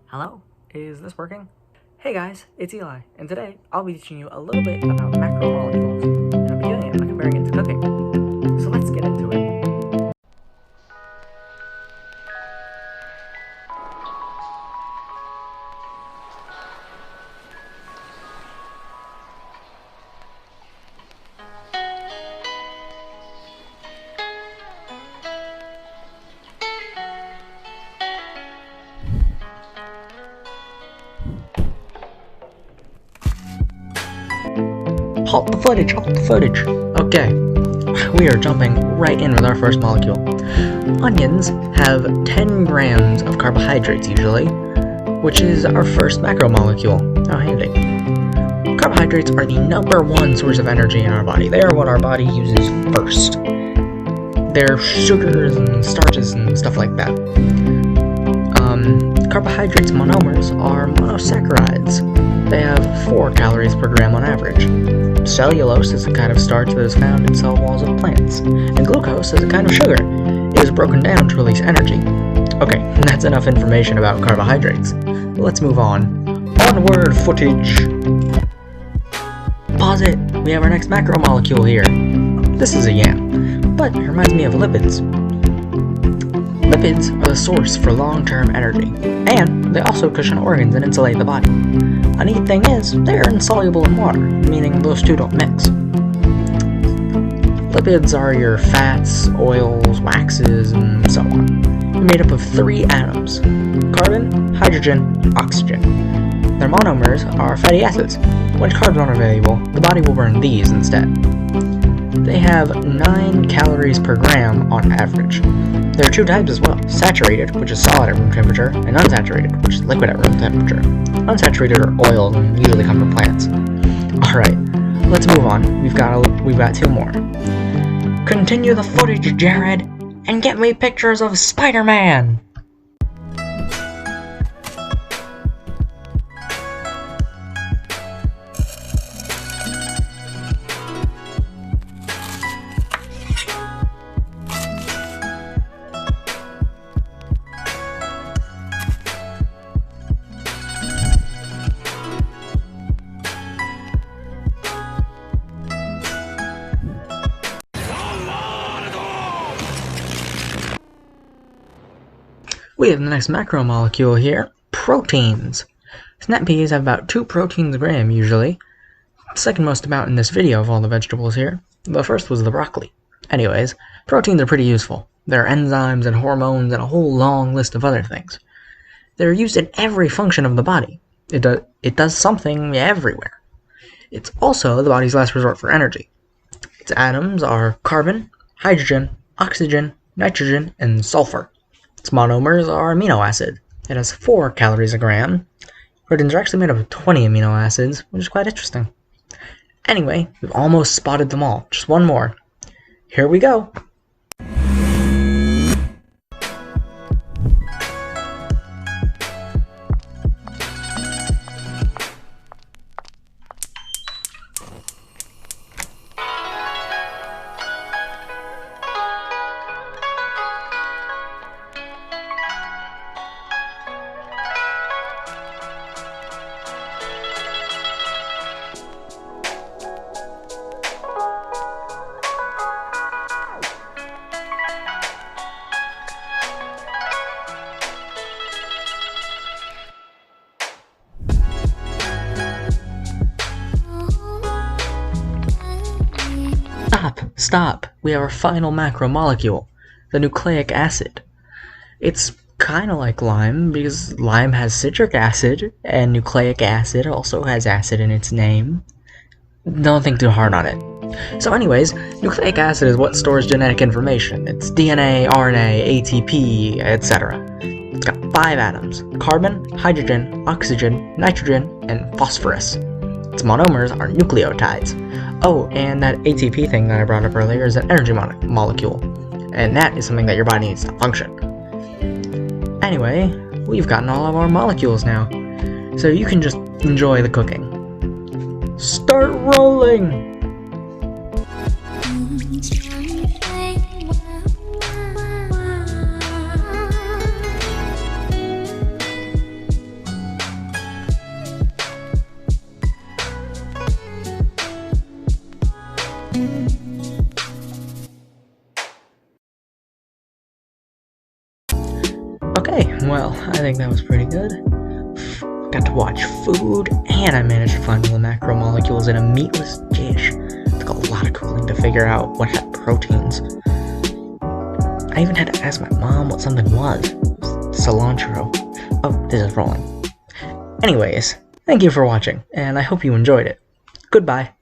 Hello? Is this working? Hey guys, it's Eli, and today I'll be teaching you a little bit about macromolecules, and I'll be doing it by comparing it to cooking. So let's get into it. Halt the footage, halt the footage! Okay, we are jumping right in with our first molecule. Onions have 10 grams of carbohydrates usually, which is our first macromolecule. How handy. Carbohydrates are the #1 source of energy in our body. They are what our body uses first. They're sugars and starches and stuff like that. Carbohydrates monomers are monosaccharides. They have 4 calories per gram on average. Cellulose is a kind of starch that is found in cell walls of plants, and glucose is a kind of sugar. It is broken down to release energy. Okay, that's enough information about carbohydrates. Let's move on. Onward, footage! Pause it! We have our next macromolecule here. This is a yam, but it reminds me of lipids. Lipids are the source for long-term energy, and they also cushion organs and insulate the body. A neat thing is, they are insoluble in water, meaning those two don't mix. Lipids are your fats, oils, waxes, and so on. They're made up of 3 atoms: carbon, hydrogen, oxygen. Their monomers are fatty acids. When carbs aren't available, the body will burn these instead. They have 9 calories per gram on average. There are 2 types as well: saturated, which is solid at room temperature, and unsaturated, which is liquid at room temperature. Unsaturated are oils and usually come from plants. Alright, let's move on. We've got 2 more. Continue the footage, Jared, and get me pictures of Spider-Man! We have the next macromolecule here, proteins. Snap peas have about 2 proteins a gram usually. The second most amount in this video of all the vegetables here. The first was the broccoli. Anyways, proteins are pretty useful. There are enzymes and hormones and a whole long list of other things. They're used in every function of the body. It does something everywhere. It's also the body's last resort for energy. Its atoms are carbon, hydrogen, oxygen, nitrogen, and sulfur. Its monomers are amino acid. It has 4 calories a gram. Proteins are actually made up of 20 amino acids, which is quite interesting. Anyway, we've almost spotted them all. Just one more. Here we go. Stop! We have our final macromolecule, the nucleic acid. It's kind of like lime, because lime has citric acid, and nucleic acid also has acid in its name. Don't think too hard on it. So anyways, nucleic acid is what stores genetic information. It's DNA, RNA, ATP, etc. It's got 5 atoms: carbon, hydrogen, oxygen, nitrogen, and phosphorus. Its monomers are nucleotides. Oh, and that ATP thing that I brought up earlier is an energy molecule, and that is something that your body needs to function. Anyway, we've gotten all of our molecules now, so you can just enjoy the cooking. Start rolling! Okay, well, I think that was pretty good. Got to watch food, and I managed to find all the macromolecules in a meatless dish. It took a lot of cooking to figure out what had proteins. I even had to ask my mom what something was. It was cilantro. Oh, this is rolling. Anyways, thank you for watching, and I hope you enjoyed it. Goodbye.